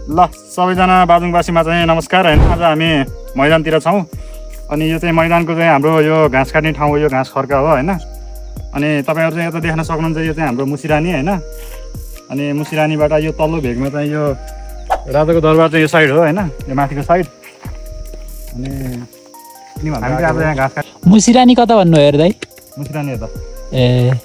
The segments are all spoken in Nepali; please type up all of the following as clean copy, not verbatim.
ल सबैजना बाजुङवासीमा चाहिँ नमस्कार हैन। आज हामी मैदानतिर छौँ अनि यो चाहिँ मैदानको चाहिँ हाम्रो यो घाँस काट्ने ठाउँ हो, यो घाँस खर्का हो हैन। अनि तपाईहरु चाहिँ यता देख्न सक्नुहुन्छ यो चाहिँ हाम्रो मुसिरानी हैन। अनि मुसिरानीबाट यो तल्लो भेगमा चाहिँ यो राजाको दरबार चाहिँ यो साइड हो हैन, यो माथिको साइड। अनि हामी अब यहाँ घाँस काट मुसिरानी कता भन्नु हो दाइ? मुसिरानी यता। ए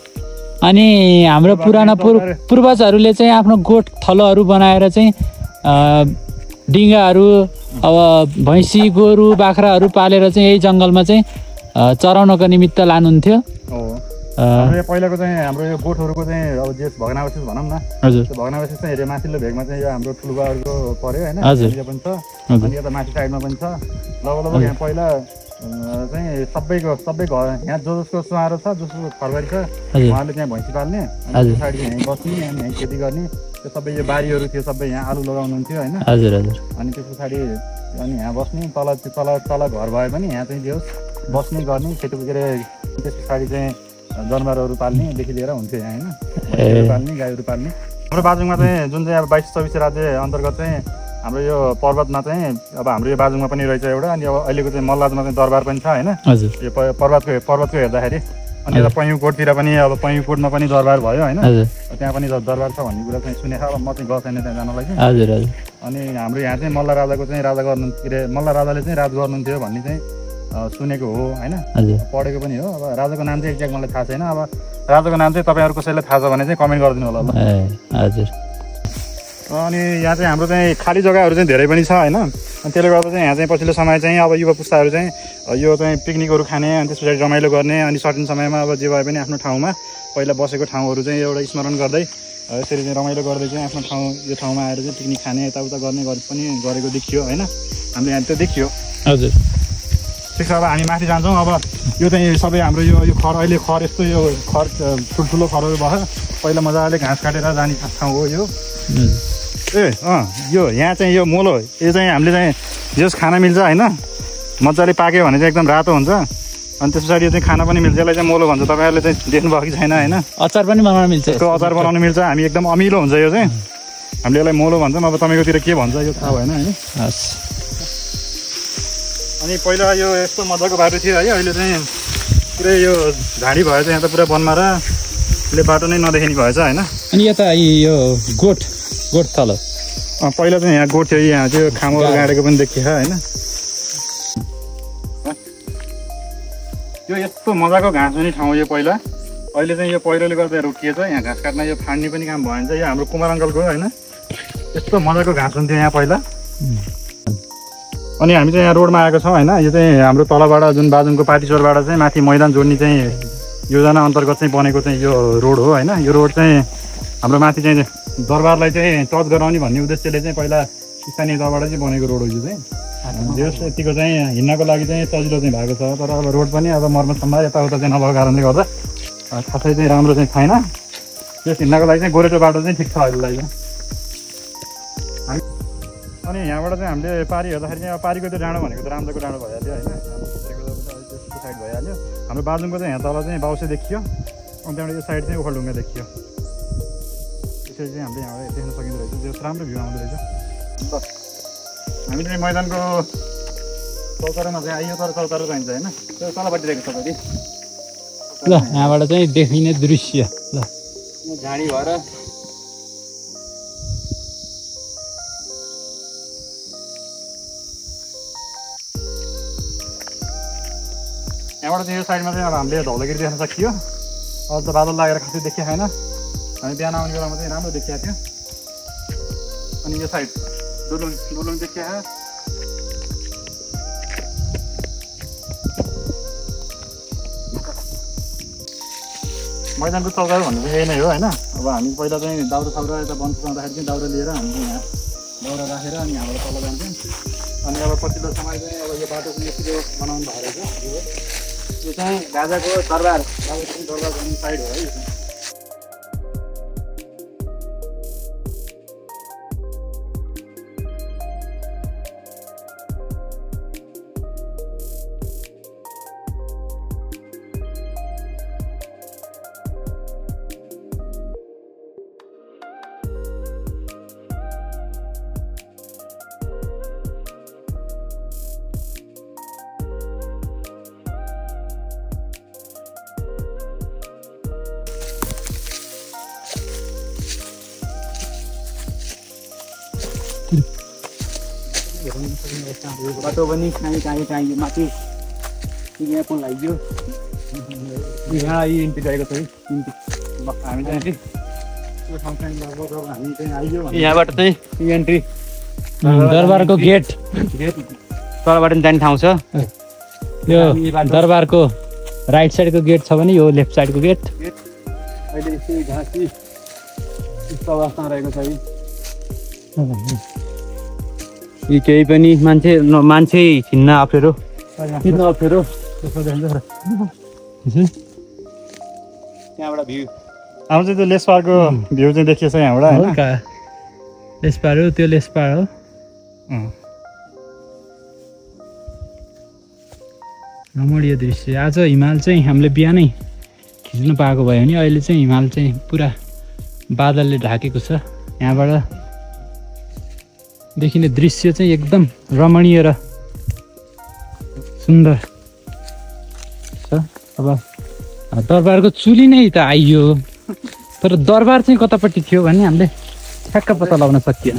अनि हाम्रो पुराना पूर्वजहरूले चाहिँ आफ्नो गोठ थलोहरू बनाएर चाहिँ डिङ्गाहरू अब भैँसी गोरु बाख्राहरू पालेर चाहिँ यही जङ्गलमा चाहिँ चराउनको निमित्त लानुहुन्थ्यो। पहिलाको चाहिँ हाम्रो यो गोठहरूको चाहिँ अब जे भग्नावशेष भनौँ न, हजुर त्यो भग्नावशेष चाहिँ हेऱ्यो माथिल्लो भेगमा चाहिँ यो हाम्रो ठुलुबाहरूको पर्यो होइन, यो पनि छ। अनि यता माथि साइडमा पनि छ। लगभग यहाँ पहिला चाहिँ सबै घर यहाँ जसको सुहारो छ, जसको घरबारी छ, उहाँले त्यहाँ भैँसी पाल्ने, अनि पछाडि यहीँ बस्ने, अनि यहीँ खेती गर्ने। त्यो सबै यो बारीहरू थियो, सबै यहाँ आलु लगाउनुहुन्थ्यो होइन। हजुर हजुर। अनि त्यस पछाडि अनि यहाँ बस्ने, तल घर भए पनि यहाँ चाहिँ जो बस्ने गर्ने, खेती के अरे त्यस पछाडि चाहिँ जनावरहरू पाल्नेदेखि लिएर हुन्थ्यो यहाँ होइन, भैँसीहरू पाल्ने, गाईहरू पाल्ने। हाम्रो बाजुङमा चाहिँ जुन चाहिँ अब 22-24 राज्य अन्तर्गत चाहिँ हाम्रो यो पर्वतमा चाहिँ अब हाम्रो यो बाजुङमा पनि रहेछ एउटा। अनि अब अहिलेको चाहिँ मल्लाजमा चाहिँ दरबार पनि छ होइन, यो पर्वतको हेर्दाखेरि। अनि यता पैयुकोटतिर पनि अब पैयुकोटमा पनि दरबार भयो होइन, त्यहाँ पनि दरबार छ भन्ने कुरा चाहिँ सुनेको। अब म चाहिँ गएको छैन त्यहाँ जानलाई चाहिँ। हजुर हजुर। अनि हाम्रो यहाँ चाहिँ मल्ल राजाको चाहिँ राजा गर्नु के अरे मल्ल राजाले चाहिँ राज गर्नुहुन्थ्यो भन्ने चाहिँ सुनेको हो होइन, पढेको पनि हो। अब राजाको नाम चाहिँ एक्ज्याक्ट मलाई थाहा छैन। अब राजाको नाम चाहिँ तपाईँहरू कसैलाई थाहा छ भने चाहिँ कमेन्ट गरिदिनु होला ल। हजुर। अनि यहाँ चाहिँ हाम्रो चाहिँ खाली जग्गाहरू चाहिँ धेरै पनि छ होइन। अनि त्यसले गर्दा चाहिँ यहाँ चाहिँ पछिल्लो समय चाहिँ अब युवा पुस्ताहरू चाहिँ यो चाहिँ पिकनिकहरू खाने, अनि त्यस पछाडि रमाइलो गर्ने, अनि सर्टेन समयमा अब जे भए पनि आफ्नो ठाउँमा पहिला बसेको ठाउँहरू चाहिँ एउटा स्मरण गर्दै यसरी चाहिँ रमाइलो गर्दै चाहिँ आफ्नो ठाउँ यो ठाउँमा आएर चाहिँ पिकनिक खाने यताउता गर्ने पनि गरेको देखियो होइन, हामीले यहाँ त्यो देखियो। हजुर ठिक छ। अब हामी माथि जान्छौँ। अब यो चाहिँ सबै हाम्रो यो खर, अहिले खर यस्तो यो खर ठुल्ठुलो खरहरू भयो। पहिला मजाले घाँस काटेर जाने ठाउँ हो यो। यो यहाँ चाहिँ यो मोलो, यो चाहिँ हामीले चाहिँ जस खाना मिल्छ होइन, मजाले पाक्यो भने चाहिँ एकदम रातो हुन्छ। अनि त्यस पछाडि यो चाहिँ खाना पनि मिल्छ, यसलाई चाहिँ मोलो भन्छ। तपाईँहरूले चाहिँ देख्नुभएको कि छैन होइन, अचार पनि बनाउन मिल्छ, यसको अचार बनाउनु मिल्छ। हामी एकदम अमिलो हुन्छ यो चाहिँ, हामीले यसलाई मोलो भन्छौँ। अब तपाईँकोतिर के भन्छ यो थाहा भएन होइन। अनि पहिला यो यस्तो मजाको बाटो थियो है, अहिले चाहिँ पुरै यो झाडी भएछ। यहाँ त पुरा वनमा र यसले बाटो नै नदेखिने भएछ होइन। अनि यता यो गोठ थलो पहिला चाहिँ यहाँ गोठ थियो, यहाँ चाहिँ खामहरू गाडेको पनि देखियो होइन। यो यस्तो मजाको घाँस हुने ठाउँ यो पहिला। अहिले चाहिँ यो पहिरोले गर्दा रोकिएछ, यहाँ घाँस काट्न यो फाड्ने पनि काम भएन। यो हाम्रो कुमार अङ्कलको होइन, यस्तो मजाको घाँस हुन्थ्यो यहाँ पहिला। अनि हामी चाहिँ यहाँ रोडमा आएको छौँ होइन। यो चाहिँ हाम्रो तलबाट जुन बाजुङको पाटीचोरबाट चाहिँ माथि मैदान जोड्ने चाहिँ योजना अन्तर्गत चाहिँ बनेको चाहिँ यो रोड हो होइन। यो रोड चाहिँ हाम्रो माथि चाहिँ दरबारलाई चाहिँ टच गराउने भन्ने उद्देश्यले चाहिँ पहिला स्थानीय तहबाट चाहिँ बनेको रोड हो यो चाहिँ। यतिको चाहिँ हिँड्नको लागि चाहिँ सजिलो चाहिँ भएको छ। तर अब रोड पनि अब मर्मतसम्म यताउता चाहिँ नभएको कारणले गर्दा खासै चाहिँ राम्रो चाहिँ छैन। त्यस हिँड्नको लागि चाहिँ गोरेटो बाटो चाहिँ ठिक छ अहिलेलाई चाहिँ। अनि यहाँबाट चाहिँ हामीले पारी हेर्दाखेरि चाहिँ अब पारीको त्यो डाँडो भनेको त रामजाको डाँडो भइहाल्यो होइन, त्यो साइड भइहाल्यो। हाम्रो बाजुङको चाहिँ यहाँ तल चाहिँ बाउसे देखियो, अनि त्यहाँबाट यो साइड चाहिँ ओखलढुङ्गा देखियो। त्यसरी चाहिँ हामीले यहाँबाट देख्न सकिँदो रहेछ, त्यो राम्रो भ्यू आउँदो रहेछ। हामी चाहिँ मैदानको चौतारोमा चाहिँ आइयो, तर चौतारो चाहिन्छ होइन, त्यो तलपट्टि रहेको तपाईँले ल यहाँबाट चाहिँ देखिने दृश्य ल झाडी भएर यहाँबाट चाहिँ यो साइडमा चाहिँ अब हामीले धौलागिरी देख्न सकियो। अब त बादल लागेर खासै देखिया छैन, हामी बिहान आउने बेलामा चाहिँ राम्रो देखिएको थियो। अनि यो साइड डोलुङ देखिया। मैदानको चौतारो भन्नु चाहिँ यही नै हो होइन। अब हामी पहिला चाहिँ दाउरा साउरा यता वन सुकाउँदाखेरि चाहिँ दाउरा लिएर हामीले यहाँ दाउरा राखेर अनि यहाँबाट तल जान्थ्यौँ। अनि अब पछिल्लो समय चाहिँ अब यो बाटो पनि यस्तो बनाउनु भएको रहेछ। यो चाहिँ राजाको दरबार भन्ने साइड हो है यो चाहिँ। बाटो पनि कहीँ माथि यहाँ कुन लाग्यो यहाँ इन्ट्री गएको छ है हामी चाहिँ यहाँबाट चाहिँ इन्ट्री दरबारको गेट तलबाट पनि जाने ठाउँ छ यो दरबारको राइट साइडको गेट छ भने यो लेफ्ट साइडको गेट अहिले यस्तै घाँसी यस्तो अवस्थामा रहेको छ है यी केही पनि मान्छे हिँड्न अप्ठ्यारो त्यहाँबाट भ्यू हाम्रो चाहिँ त्यो लेसपारको भ्यू चाहिँ देखिएछ यहाँबाट होइन लेसपार हो त्यो लेसपार हो रमणीय दृश्य आज हिमाल चाहिँ हामीले बिहानै खिच्नु पाएको भयो भने अहिले चाहिँ हिमाल चाहिँ पुरा बादलले ढाकेको छ यहाँबाट देखिने दृश्य चाहिँ एकदम रमणीय र सुन्दर छ। अब दरबारको चुली नै त आइयो तर दरबार चाहिँ कतापट्टि थियो भने हामीले ठ्याक्क पत्ता लगाउन सकिएन।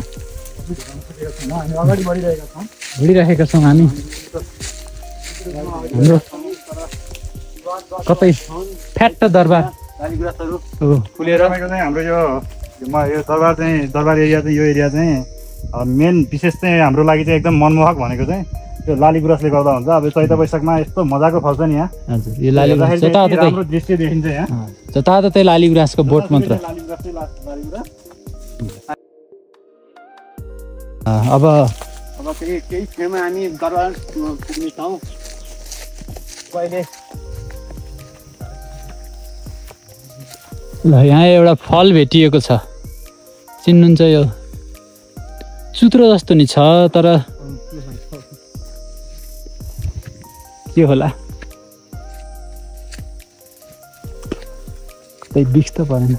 अगाडि बढिरहेका छौँ हिँडिरहेका छौँ हामी हाम्रो कतै फ्याट्ट दरबार फुलेर हाम्रो यो दरबार एरिया चाहिँ यो एरिया चाहिँ मेन विशेष चाहिँ हाम्रो लागि चाहिँ एकदम मनमोहक भनेको चाहिँ त्यो लाली गुराँसले गर्दा हुन्छ। अब चैत वैशाखमा यस्तो मजाको फल्छ नि यहाँ हजुर यो लाली राम्रो दृश्य देखिन्छ यहाँ जताततै लाली गुराँसको बोट मात्र। अब केही छेउमा हामी दरबार पुग्नेछौँ कहिले ल यहाँ एउटा फल भेटिएको छ चिन्नुहुन्छ यो चुत्रो जस्तो नि छ तर के होला कतै बिख त परेन।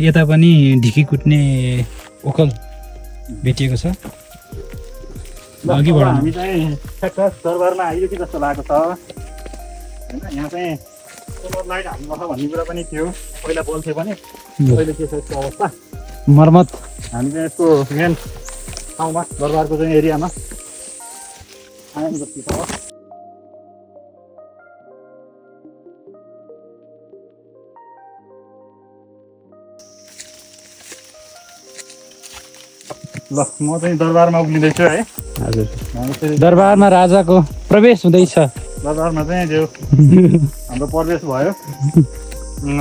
यता पनि ढिकी कुट्ने ओखल भेटिएको छ अघि बढाउनु हामी चाहिँ ठ्याक्क दरबारमा आइयो कि जस्तो लागेको छ होइन। यहाँ चाहिँ सोलर लाइट हाल्नुपर्छ भन्ने कुरा पनि थियो पहिला बोल्थ्यो भने अहिले के छ यस्तो अवस्था मर्मत हामी चाहिँ यसको मेन ठाउँमा दरबारको चाहिँ एरियामा आयौँ जति छ। ल म चाहिँ दरबारमा उक्लिँदैछु है। हजुर दरबारमा राजाको प्रवेश हुँदैछ। दरबारमा चाहिँ त्यो हाम्रो प्रवेश भयो।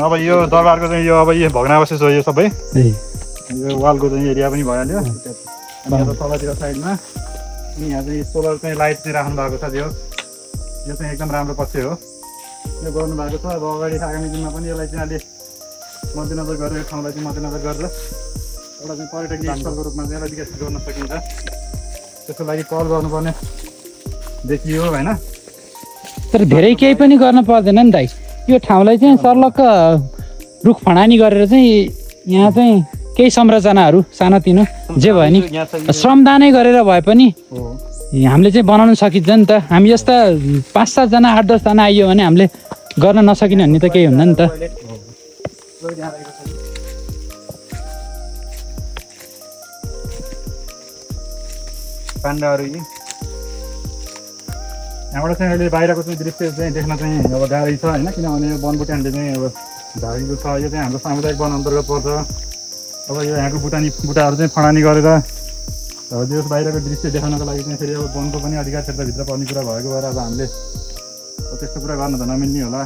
अब यो दरबारको चाहिँ यो अब यो भग्नावशेष हो यो सबै यो वालको चाहिँ एरिया पनि भइहाल्यो। अनि यहाँ तलतिर साइडमा अनि यहाँ चाहिँ सोलर चाहिँ लाइट चाहिँ राख्नु भएको छ। यो चाहिँ एकदम राम्रो पक्ष हो यो गर्नु भएको छ। अब अगाडि आगामी दिनमा पनि यसलाई चाहिँ अलि मध्यनजर गरेर यो ठाउँलाई चाहिँ मध्यनजर गरेर एउटा चाहिँ पर्यटकीय स्थलको रूपमा चाहिँ यसलाई विकसित गर्न सकिन्छ। त्यसको लागि पहल गर्नुपर्ने देखियो होइन। तर धेरै केही पनि गर्न पर्दैन नि दाइ यो ठाउँलाई चाहिँ सर्लक्क रुख फडानी गरेर चाहिँ यहाँ चाहिँ केही संरचनाहरू सानोतिनो जे भयो नि श्रमदानै गरेर भए पनि हामीले चाहिँ बनाउन सकिन्छ नि त। हामी जस्ता 5-7 जना 8-10 जना आइयो भने हामीले गर्न नसकिने भन्ने त केही हुन्न नि त। पाण्डाहरू यहाँबाट चाहिँ अहिले बाहिरको चाहिँ दृश्य चाहिँ देख्न चाहिँ अब गाह्रै छ होइन। किनभने यो वनबुटानले चाहिँ अब झारेको छ। यो चाहिँ हाम्रो सामुदायिक वन अन्तर्गत पर्छ। अब यो यहाँको बुटाहरू चाहिँ फडानी गरेर अब त्यो बाहिरको दृश्य देखाउनको लागि चाहिँ फेरि अब वनको पनि अधिकार क्षेत्रभित्र पर्ने कुरा भएको भएर अब हामीले त्यस्तो कुरा गर्न त नमिल्ने होला।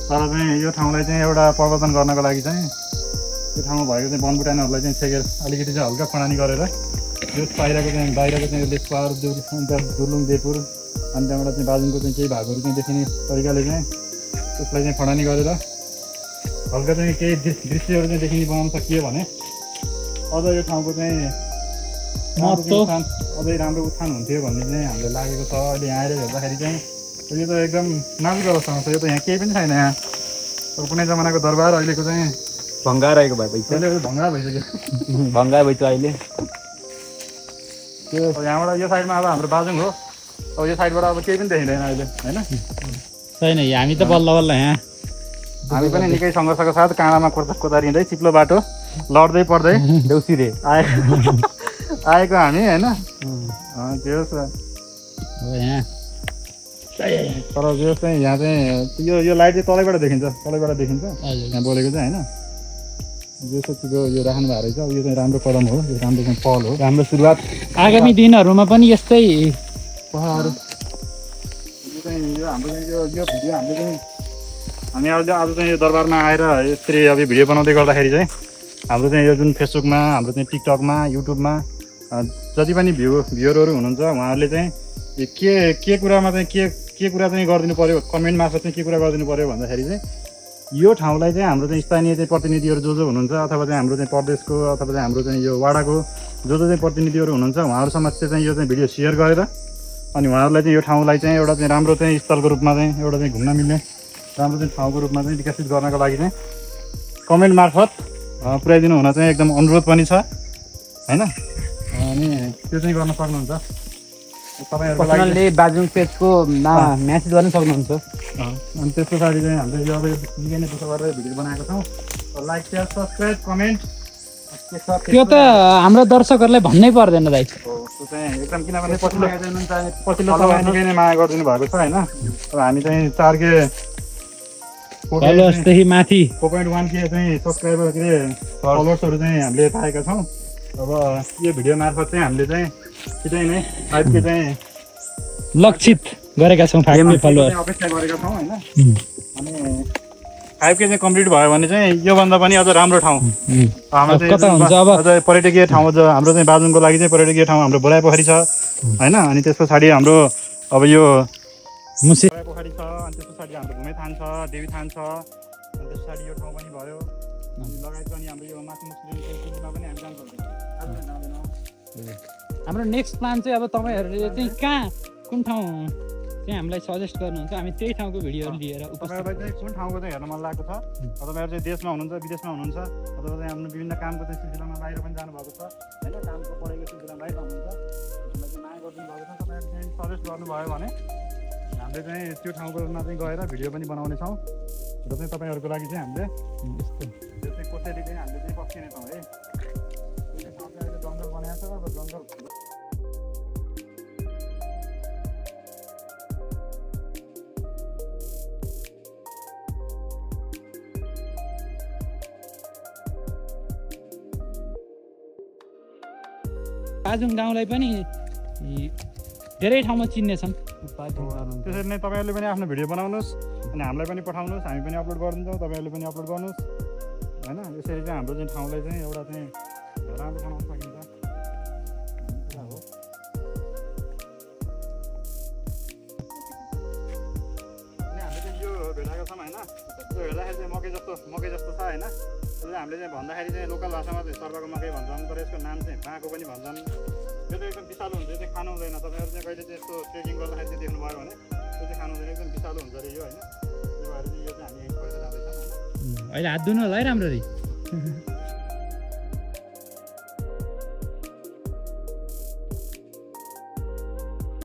तर चाहिँ यो ठाउँलाई चाहिँ एउटा प्रवर्धन गर्नको लागि चाहिँ त्यो ठाउँमा भएको चाहिँ वनबुटानहरूलाई चाहिँ छेकेर अलिकति चाहिँ हल्का फडानी गरेर यो बाहिरको चाहिँ लेसपार दुर्लुङ देपुर अनि त्यहाँबाट चाहिँ बाजुङको चाहिँ केही भागहरू चाहिँ देखिने तरिकाले चाहिँ त्यसलाई चाहिँ फडानी गरेर हल्का चाहिँ केही दृश्यहरू चाहिँ देखिने बनाउन सकियो भने अझ यो ठाउँको चाहिँ अझै राम्रो उत्थान हुन्थ्यो भन्ने चाहिँ हामीलाई लागेको छ। अहिले यहाँ आएर हेर्दाखेरि चाहिँ यो त एकदम नाजुक अवस्थामा छ। यो त यहाँ केही पनि छैन। यहाँ अब कुनै जमानाको दरबार अहिलेको चाहिँ भङ्गा रहेको भएपछि अहिले भङ्गा भइसक्यो भङ्गा भइसक्यो अहिले। त्यो यहाँबाट यो साइडमा अब हाम्रो बाजुङ हो। अब यो साइडबाट अब केही पनि देखिँदैन अहिले होइन। छैन हामी त बल्ल बल्ल यहाँ हामी पनि निकै सङ्घर्षको साथ काँडामा कोतारिँदै चिप्लो बाटो लड्दै पर्दै देउसिरे आएको हामी होइन त्यो तर जो चाहिँ यहाँ चाहिँ यो लाइट चाहिँ तलैबाट देखिन्छ यहाँ बोलेको चाहिँ होइन जस्तो त्यो यो राख्नु भएको रहेछ यो चाहिँ राम्रो कदम हो यो राम्रो चाहिँ पहल हो राम्रो सुरुवात आगामी दिनहरूमा पनि यस्तै पहलहरू यो चाहिँ यो हाम्रो चाहिँ यो भिडियो हामीले चाहिँ हामी आज चाहिँ यो दरबारमा आएर यसरी अब भिडियो बनाउँदै गर्दाखेरि चाहिँ हाम्रो चाहिँ यो जुन फेसबुकमा हाम्रो चाहिँ टिकटकमा युट्युबमा जति पनि भ्युअरहरू हुनुहुन्छ उहाँहरूले चाहिँ के कुरामा चाहिँ के कुरा चाहिँ गरिदिनु पऱ्यो कमेन्ट मार्फत चाहिँ के कुरा गरिदिनु पऱ्यो भन्दाखेरि चाहिँ यो ठाउँलाई चाहिँ हाम्रो चाहिँ स्थानीय चाहिँ प्रतिनिधिहरू जो हुनुहुन्छ अथवा चाहिँ हाम्रो चाहिँ प्रदेशको अथवा चाहिँ हाम्रो चाहिँ यो वाडाको जो चाहिँ प्रतिनिधिहरू हुनुहुन्छ उहाँहरू समक्ष चाहिँ यो चाहिँ भिडियो सेयर गरेर अनि उहाँहरूलाई चाहिँ यो ठाउँलाई चाहिँ एउटा चाहिँ राम्रो चाहिँ स्थलको रूपमा चाहिँ एउटा चाहिँ घुम्न मिल्ने राम्रो चाहिँ ठाउँको रूपमा चाहिँ विकसित गर्नको लागि चाहिँ कमेन्ट मार्फत पुर्याइदिनु हुन चाहिँ एकदम अनुरोध पनि छ होइन अनि त्यो चाहिँ गर्न सक्नुहुन्छ पर्सनली बाजुङ पेजको म्यासेज गर्न सक्नुहुन्छ अनि त्यस पछाडि चाहिँ हामीले यो अब निकै नै दुःख गरेर भिडियो बनाएको छौँ लाइक सेयर सब्सक्राइब कमेन्ट त्यो त हाम्रो दर्शकहरूलाई भन्नै पर्दैन दाइ त्यो चाहिँ एकदम किनभने पछिल्लो समय निकै नै माया गरिदिनु भएको छ होइन अब हामी चाहिँ 4K फलोवर्सदेखि माथि 4.1K चाहिँ सब्सक्राइबर के अरे फलोवर्सहरू चाहिँ हामीले पाएका छौँ अब यो भिडियो मार्फत चाहिँ हामीले चाहिँ छिटै नै 5K चाहिँ लक्षित गरेका छौँ 5K फलोवर्स अपेक्षा गरेका छौँ होइन अनि 5K चाहिँ कम्प्लिट भयो भने चाहिँ योभन्दा पनि अझ राम्रो ठाउँ कता हुन्छ अब अझ पर्यटकीय ठाउँ हाम्रो चाहिँ बाजुङको लागि चाहिँ पर्यटकीय ठाउँ हाम्रो बोराई पोखरी छ होइन अनि त्यस पछाडि हाम्रो अब यो मुसी पोखरी छ अनि त्यस पछाडि हाम्रो घुमे थान छ देवी थान छ अनि त्यस पछाडि यो ठाउँ पनि भयो लगायत पनि हाम्रो यो माथि मुस्लिममा पनि हामी जान्छौँ हाम्रो नेक्स्ट प्लान चाहिँ अब तपाईँहरूले चाहिँ कहाँ कुन ठाउँ चाहिँ हामीलाई सजेस्ट गर्नुहुन्छ हामी त्यही ठाउँको भिडियोहरू लिएर तपाईँहरूलाई चाहिँ कुन ठाउँको चाहिँ हेर्न मन लागेको छ तपाईँहरू चाहिँ देशमा हुनुहुन्छ विदेशमा हुनुहुन्छ अथवा चाहिँ आफ्नो विभिन्न कामको चाहिँ सिलसिलामा बाहिर पनि जानुभएको छ होइन कामको पढाइको सिलसिलामा बाहिर हुनुहुन्छ हामीलाई चाहिँ माया गरिदिनु भएको छ तपाईँहरूले चाहिँ सजेस्ट गर्नुभयो भने हामीले चाहिँ त्यो ठाउँकोमा चाहिँ गएर भिडियो पनि बनाउनेछौँ र चाहिँ तपाईँहरूको लागि चाहिँ हामीले त्यो चाहिँ कसरी चाहिँ हामीले चाहिँ पस्किनेछौँ है त्यो ठाउँ चाहिँ अहिले जङ्गल बनाएको छ र जङ्गल बाजुङ गाउँलाई पनि धेरै ठाउँमा चिन्नेछन् त्यसरी नै तपाईँहरूले पनि आफ्नो भिडियो बनाउनुहोस् अनि हामीलाई पनि पठाउनुहोस् हामी पनि अपलोड गरिदिन्छौँ तपाईँहरूले पनि अपलोड गर्नुहोस् होइन यसरी चाहिँ हाम्रो चाहिँ ठाउँलाई चाहिँ एउटा चाहिँ राम्रो बनाउन सकिन्छ हो अनि हामीले चाहिँ यो भेटाएको छौँ होइन यो हेर्दाखेरि चाहिँ मकै जस्तो छ होइन हामीले चाहिँ भन्दाखेरि चाहिँ लोकल भाषामा चाहिँ सर्पको मकै भन्छन् तर यसको नाम चाहिँ बाँको पनि भन्छन् यो चाहिँ एकदम विषालु हुन्छ यो चाहिँ खानु हुँदैन तपाईँहरू चाहिँ कहिले चाहिँ यस्तो ट्रेकिङ गर्दाखेरि चाहिँ देख्नुभयो भने त्यो चाहिँ खानु हुँदैन एकदम विषालु हुन्छ अरे यो होइन यो भएर चाहिँ यो चाहिँ हामी पहिला जाँदैछौँ होइन अहिले हात धुनु होला है राम्ररी